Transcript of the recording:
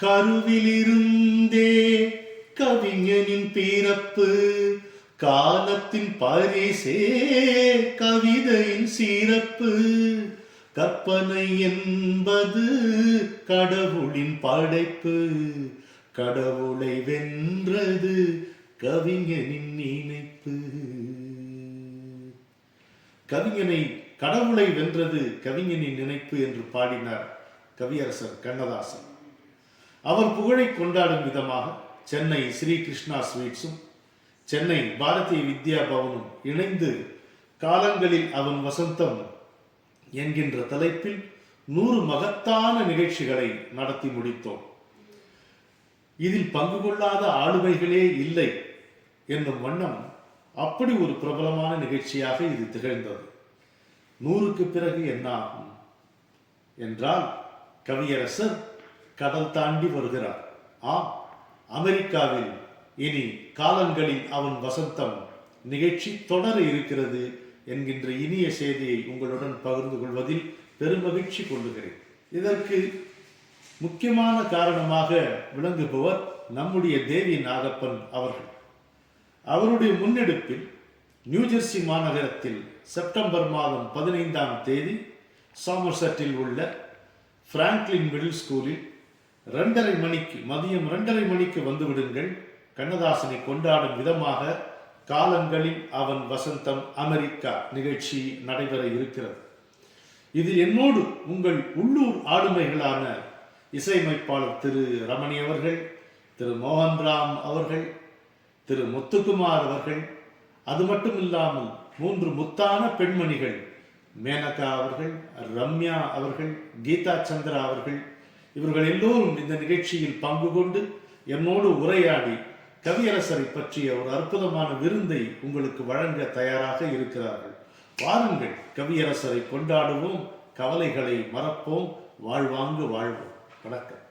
கருவிலிருந்தே கவிஞனின் பிறப்பு, காலத்தின் பரிசே கவிதையின் சிறப்பு. கற்பனை என்பது கடவுளின் படைப்பு, கடவுளை வென்றது கவிஞனின் நினைப்பு. கடவுளை வென்றது கவிஞனின் நினைப்பு என்று பாடினார் கவியரசர் கண்ணதாசன். அவர் புகழை கொண்டாடும் விதமாக சென்னை ஸ்ரீ கிருஷ்ணா ஸ்வீட்ஸும் சென்னை பாரதிய வித்யா பவனும் இணைந்து காலங்களில் அவன் வசந்தம் என்கின்ற தலைப்பில் 100 மகத்தான நிகழ்ச்சிகளை நடத்தி முடித்தோம். இதில் பங்கு கொள்ளாத ஆளுமைகளே இல்லை என்னும் வண்ணம் அப்படி ஒரு பிரபலமான நிகழ்ச்சியாக இது திகழ்ந்தது. 100க்கு பிறகு என்ன ஆகும் என்றால், கவியரசர் கடல் தாண்டி வருகிறார். ஆம், அமெரிக்காவில் இனி காலங்களில் அவன் வசந்தம் நிகழ்ச்சி தொடர இருக்கிறது என்கின்ற இனிய செய்தியை உங்களுடன் பகிர்ந்து கொள்வதில் பெருமகிழ்ச்சி கொள்ளுகிறேன். இதற்கு முக்கியமான காரணமாக விளங்குபவர் நம்முடைய தேவி நாகப்பன் அவர்கள். அவருடைய முன்னெடுப்பில் நியூஜெர்சி மாநகரத்தில் செப்டம்பர் மாதம் 15ஆம் தேதி சாமர்செட்டில் உள்ள பிராங்க்லின் மிடில் ஸ்கூலில் மதியம் 2:30 மணிக்கு வந்துவிடுங்கள், கண்ணதாசனை கொண்டாடும் விதமாக காலங்களில் அவன் வசந்தம் அமெரிக்கா நிகழ்ச்சி நடைபெற இருக்கிறது. இது என்னோடு உங்கள் உள்ளூர் ஆளுமைகளான இசையமைப்பாளர் திரு ரமணி அவர்கள், திரு மோகன்ராம் அவர்கள், திரு முத்துக்குமார் அவர்கள், அது மட்டும் இல்லாமல் 3 முத்தான பெண்மணிகள் மேனகா அவர்கள், ரம்யா அவர்கள், கீதா சந்திரா அவர்கள், இவர்கள் எல்லோரும் இந்த நிகழ்ச்சியில் பங்கு கொண்டு என்னோடு உரையாடி கவியரசரை பற்றிய ஒரு அற்புதமான விருந்தை உங்களுக்கு வழங்க தயாராக இருக்கிறார்கள். வாருங்கள், கவியரசரை கொண்டாடுவோம், கவலைகளை மறப்போம், வாழ்வாங்கு வாழ்வோம். வணக்கம்.